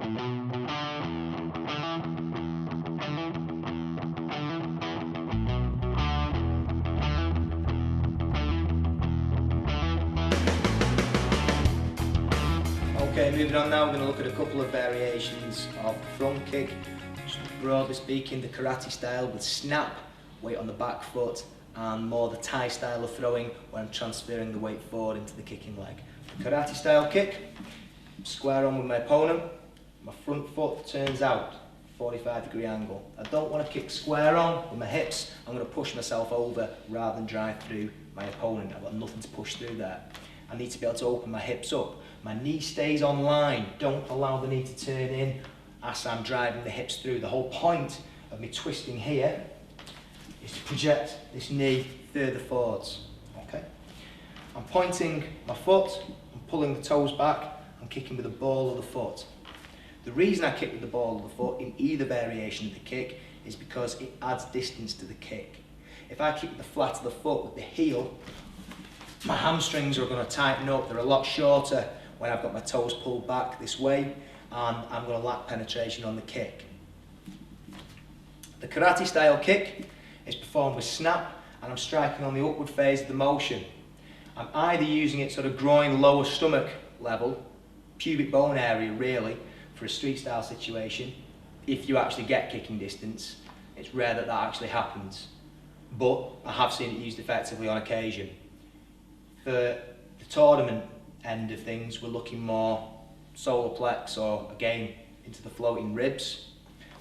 Okay, moving on now, we're going to look at a couple of variations of the front kick. Just broadly speaking, the karate style with snap, weight on the back foot, and more the Thai style of throwing where I'm transferring the weight forward into the kicking leg. The karate style kick, square on with my opponent, my front foot turns out, 45-degree angle. I don't want to kick square on with my hips, I'm going to push myself over rather than drive through my opponent. I've got nothing to push through there. I need to be able to open my hips up. My knee stays on line, don't allow the knee to turn in as I'm driving the hips through. The whole point of me twisting here is to project this knee further forwards. Okay? I'm pointing my foot, I'm pulling the toes back, I'm kicking with the ball of the foot. The reason I kick with the ball of the foot in either variation of the kick is because it adds distance to the kick. If I kick with the flat of the foot with the heel, my hamstrings are going to tighten up, they're a lot shorter when I've got my toes pulled back this way, and I'm going to lack penetration on the kick. The karate style kick is performed with snap, and I'm striking on the upward phase of the motion. I'm either using it sort of groin, lower stomach level, pubic bone area really, for a street style situation. If you actually get kicking distance, it's rare that that actually happens, but I have seen it used effectively on occasion. For the tournament end of things, we're looking more solar plex or again into the floating ribs.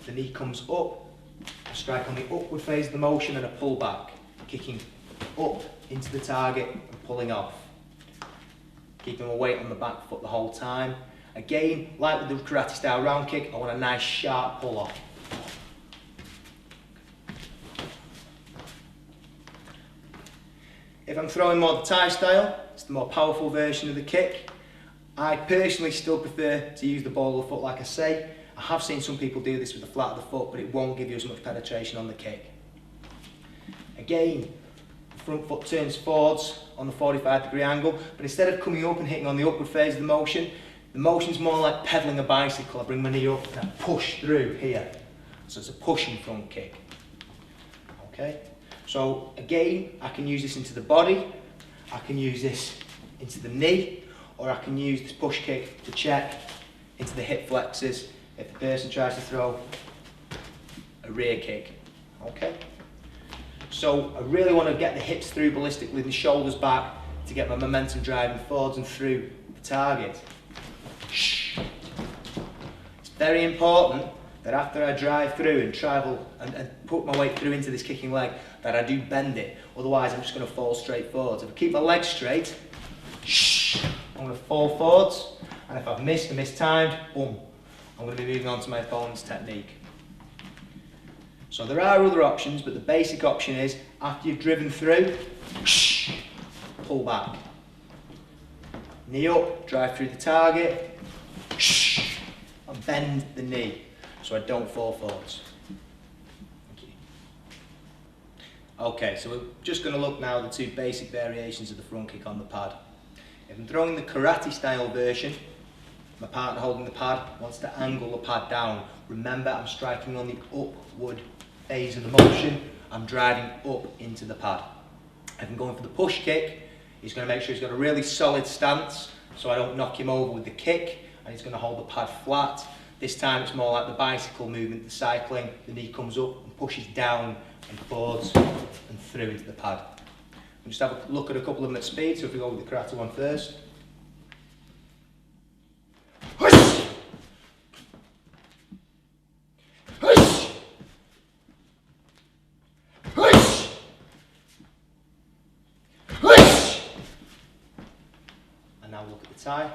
The knee comes up, I strike on the upward phase of the motion and a pull back, kicking up into the target and pulling off. Keeping my weight on the back foot the whole time. Again, like with the karate style round kick, I want a nice sharp pull off. If I'm throwing more the Thai style, it's the more powerful version of the kick. I personally still prefer to use the ball of the foot like I say. I have seen some people do this with the flat of the foot, but it won't give you as much penetration on the kick. Again, the front foot turns forwards on the 45-degree angle, but instead of coming up and hitting on the upward phase of the motion's more like pedaling a bicycle. I bring my knee up and I push through here. So it's a pushing front kick. Okay? So again, I can use this into the body, I can use this into the knee, or I can use this push kick to check into the hip flexors if the person tries to throw a rear kick. Okay? So I really want to get the hips through ballistically, the shoulders back to get my momentum driving forwards and through the target. It's very important that after I drive through and travel and put my weight through into this kicking leg, that I do bend it, otherwise I'm just going to fall straight forwards. If I keep my legs straight, I'm going to fall forwards, and if I've missed and mistimed, boom, I'm going to be moving on to my opponent's technique. So there are other options, but the basic option is, after you've driven through, pull back. Knee up, drive through the target, and bend the knee so I don't fall forwards. Thank you. Okay, so we're just going to look now at the two basic variations of the front kick on the pad. If I'm throwing the karate style version, my partner holding the pad wants to angle the pad down. Remember, I'm striking on the upward phase of the motion, I'm driving up into the pad. If I'm going for the push kick, he's going to make sure he's got a really solid stance so I don't knock him over with the kick, and he's going to hold the pad flat. This time it's more like the bicycle movement, the cycling. The knee comes up and pushes down and forwards and through into the pad. We'll just have a look at a couple of them at speed, so if we go with the karate one first. And now look at the Thai.